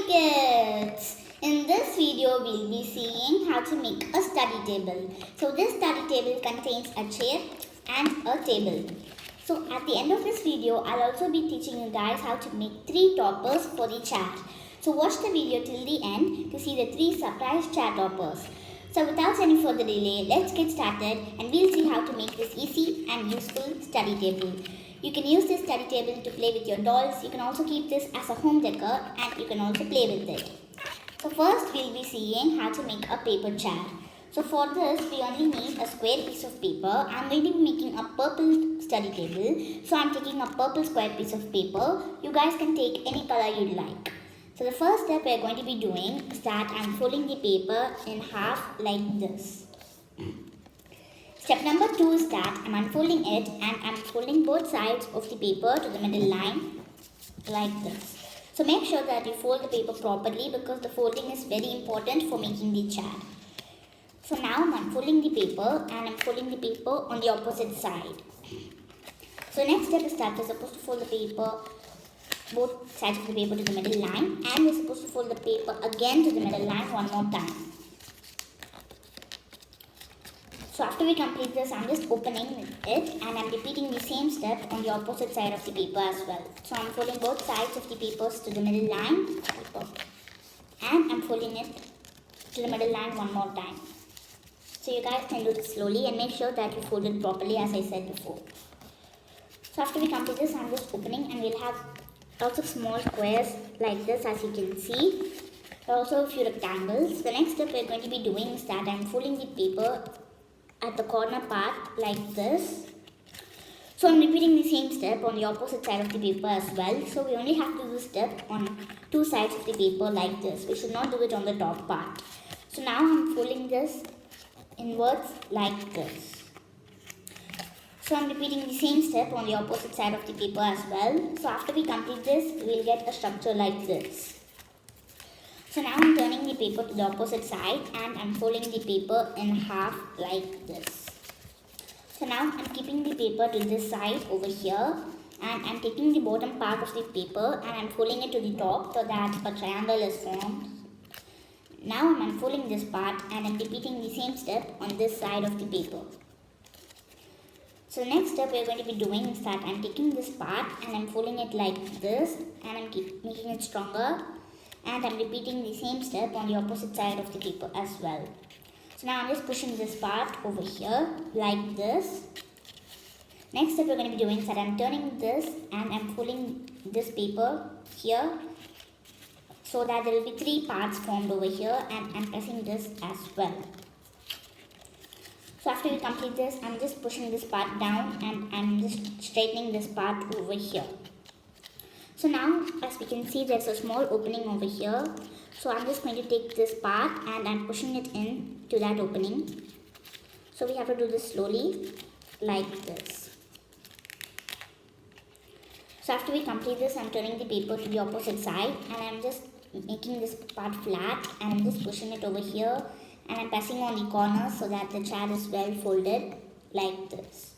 kids! In this video, we'll be seeing how to make a study table. So this study table contains a chair and a table. So at the end of this video, I'll also be teaching you guys how to make 3 toppers for the chair. So watch the video till the end to see the 3 surprise chair toppers. So without any further delay, let's get started and we'll see how to make this easy and useful study table. You can use this study table to play with your dolls. You can also keep this as a home decor and you can also play with it. So first we'll be seeing how to make a paper chair. So for this we only need a square piece of paper. I'm going to be making a purple study table. So I'm taking a purple square piece of paper. You guys can take any color you'd like. So the first step we're going to be doing is that I'm folding the paper in half like this. Step number 2 is that I'm unfolding it and I'm folding both sides of the paper to the middle line like this. So make sure that you fold the paper properly because the folding is very important for making the chair. So now I'm unfolding the paper and I'm folding the paper on the opposite side. So next step is that we're supposed to fold the paper, both sides of the paper to the middle line, and we're supposed to fold the paper again to the middle line one more time. So after we complete this, I'm just opening it and I'm repeating the same step on the opposite side of the paper as well. So I'm folding both sides of the papers to the middle line and I'm folding it to the middle line one more time. So you guys can do this slowly and make sure that you fold it properly as I said before. So after we complete this, I'm just opening and we'll have lots of small squares like this as you can see. Also a few rectangles. The next step we're going to be doing is that I'm folding the paper at the corner part like this. So I'm repeating the same step on the opposite side of the paper as well. So we only have to do this step on 2 sides of the paper like this. We should not do it on the top part. So now I'm folding this inwards like this. So I'm repeating the same step on the opposite side of the paper as well. So after we complete this, we'll get a structure like this. So now I'm turning the paper to the opposite side and I'm folding the paper in half like this. So now I'm keeping the paper to this side over here and I'm taking the bottom part of the paper and I'm folding it to the top so that a triangle is formed. Now I'm unfolding this part and I'm repeating the same step on this side of the paper. So the next step we're going to be doing is that I'm taking this part and I'm folding it like this and I'm making it stronger. And I'm repeating the same step on the opposite side of the paper as well. So now I'm just pushing this part over here like this. Next step we're going to be doing is that I'm turning this and I'm folding this paper here so that there will be 3 parts formed over here and I'm pressing this as well. So after we complete this, I'm just pushing this part down and I'm just straightening this part over here. So now as we can see there's a small opening over here. So I'm just going to take this part and I'm pushing it in to that opening. So we have to do this slowly like this. So after we complete this, I'm turning the paper to the opposite side and I'm just making this part flat and I'm just pushing it over here and I'm pressing on the corners so that the chair is well folded like this.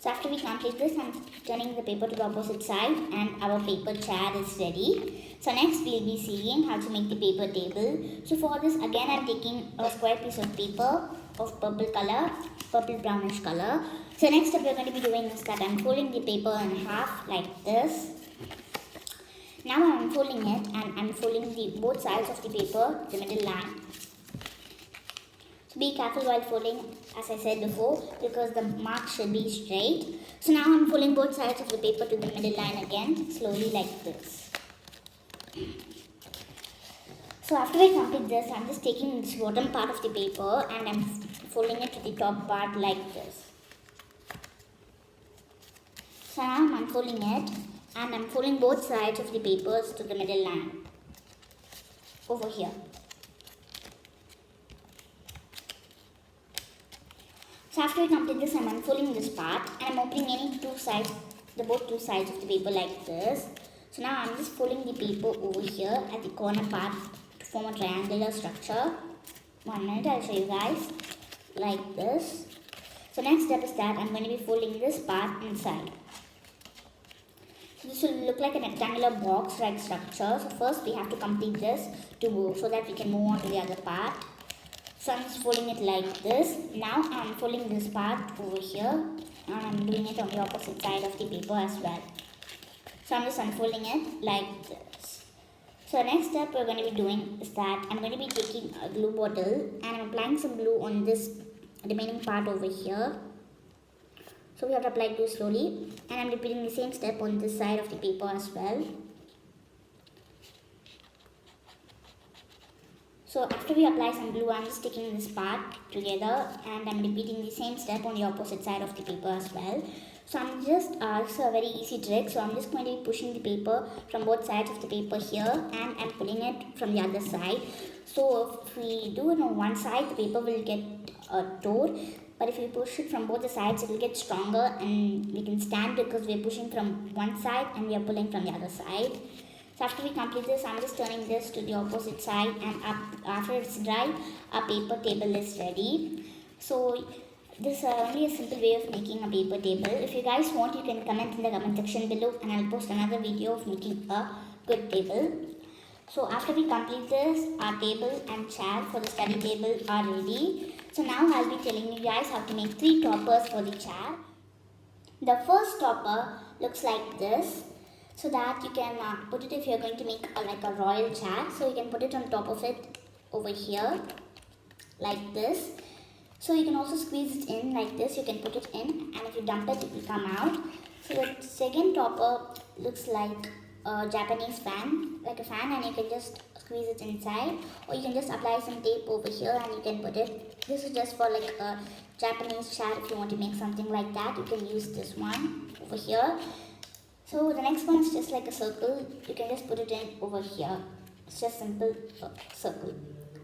So after we complete this, I'm turning the paper to the opposite side and our paper chair is ready. So next we'll be seeing how to make the paper table. So for this again I'm taking a square piece of paper of purple color, purple brownish color. So next step we're going to be doing is that I'm folding the paper in half like this. Now I'm folding it and I'm folding both sides of the paper, the middle line. So be careful while folding, as I said before, because the mark should be straight. So now I'm folding both sides of the paper to the middle line again, slowly like this. So after I complete this, I'm just taking this bottom part of the paper and I'm folding it to the top part like this. So now I'm unfolding it and I'm folding both sides of the papers to the middle line over here. So after I complete this, I'm unfolding this part and I'm opening both two sides of the paper like this. So now I'm just folding the paper over here at the corner part to form a triangular structure. 1 minute, I'll show you guys like this. So next step is that I'm going to be folding this part inside. So this will look like a rectangular box like structure. So first we have to complete this so that we can move on to the other part. So I'm just folding it like this. Now I'm folding this part over here and I'm doing it on the opposite side of the paper as well. So I'm just unfolding it like this. So next step we're going to be doing is that I'm going to be taking a glue bottle and I'm applying some glue on this remaining part over here. So we have to apply glue slowly and I'm repeating the same step on this side of the paper as well. So after we apply some glue, I'm just sticking this part together and I'm repeating the same step on the opposite side of the paper as well. So I'm just, it's a very easy trick. So I'm just going to be pushing the paper from both sides of the paper here and I'm pulling it from the other side. So if we do it on one side, the paper will get tore. But if we push it from both the sides, it will get stronger and we can stand because we are pushing from one side and we are pulling from the other side. So after we complete this, I'm just turning this to the opposite side and after it's dry, our paper table is ready. So this is only a simple way of making a paper table. If you guys want, you can comment in the comment section below and I'll post another video of making a good table. So after we complete this, our table and chair for the study table are ready. So now I'll be telling you guys how to make 3 toppers for the chair. The first topper looks like this. So that you can put it if you're going to make like a royal chair. So you can put it on top of it over here like this. So you can also squeeze it in like this. You can put it in and if you dump it, it will come out. So the second topper looks like a Japanese fan, like a fan, and you can just squeeze it inside or you can just apply some tape over here and you can put it. This is just for like a Japanese chair. If you want to make something like that, you can use this one over here. So the next one is just like a circle. You can just put it in over here. It's just simple circle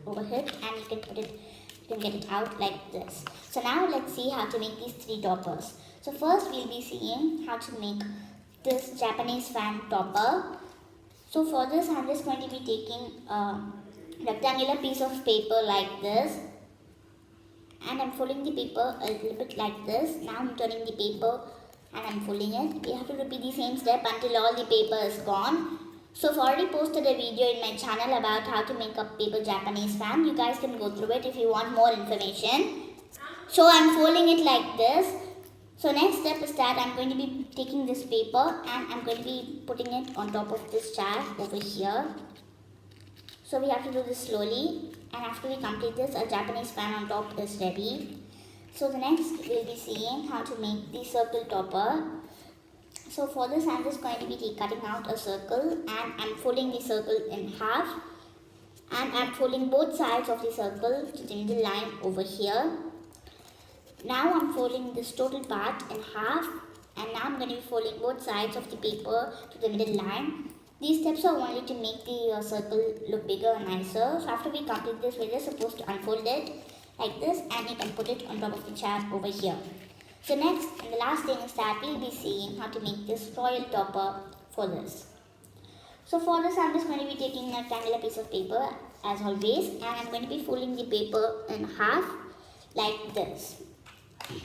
over here and you can put it, you can get it out like this. So now let's see how to make these 3 toppers. So first we'll be seeing how to make this Japanese fan topper. So for this I'm just going to be taking a rectangular piece of paper like this and I'm folding the paper a little bit like this. Now I'm turning the paper and I'm folding it. We have to repeat the same step until all the paper is gone. So I've already posted a video in my channel about how to make a paper Japanese fan. You guys can go through it if you want more information. So I'm folding it like this. So next step is that I'm going to be taking this paper and I'm going to be putting it on top of this chair over here. So we have to do this slowly and after we complete this, a Japanese fan on top is ready. So the next we'll be seeing how to make the circle topper. So for this I'm just going to be cutting out a circle and I'm folding the circle in half and I'm folding both sides of the circle to the middle line over here. Now I'm folding this total part in half and now I'm going to be folding both sides of the paper to the middle line. These steps are only to make the circle look bigger and nicer. So after we complete this, we're just supposed to unfold it like this and you can put it on top of the chair over here. So next and the last thing is that we'll be seeing how to make this royal topper for this. So for this I'm just going to be taking a rectangular piece of paper as always and I'm going to be folding the paper in half like this.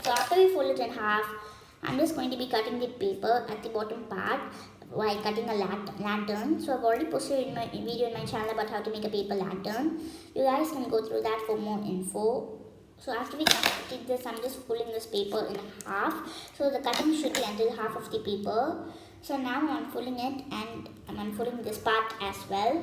So after we fold it in half, I'm just going to be cutting the paper at the bottom part while cutting a lantern. So I've already posted in my video in my channel about how to make a paper lantern. You guys can go through that for more info. So after we complete this, I'm just pulling this paper in half. So the cutting should be until half of the paper. So now I'm unfolding it and I'm unfolding this part as well.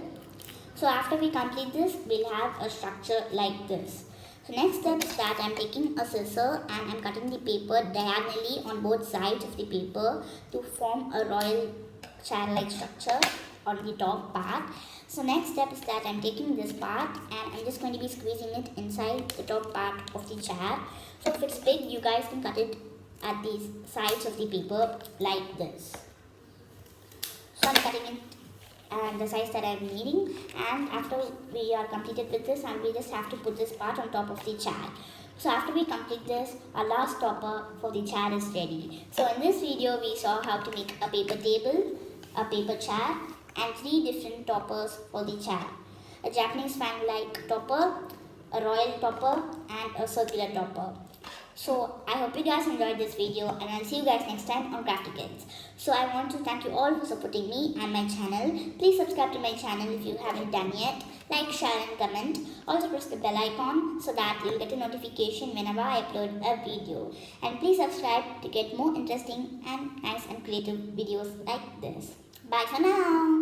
So after we complete this, we'll have a structure like this. So next step is that I'm taking a scissor and I'm cutting the paper diagonally on both sides of the paper to form a royal chair-like structure on the top part. So next step is that I'm taking this part and I'm just going to be squeezing it inside the top part of the chair. So if it's big, you guys can cut it at the sides of the paper like this. So I'm cutting it and the size that I'm needing, and after we are completed with this, and we just have to put this part on top of the chair. So after we complete this, our last topper for the chair is ready. So in this video we saw how to make a paper table, a paper chair and 3 different toppers for the chair. A Japanese fan like topper, a royal topper and a circular topper. So I hope you guys enjoyed this video, and I'll see you guys next time on Crafty Kids. So I want to thank you all for supporting me and my channel. Please subscribe to my channel if you haven't done yet. Like, share and comment. Also press the bell icon so that you'll get a notification whenever I upload a video. And please subscribe to get more interesting and nice and creative videos like this. Bye for now.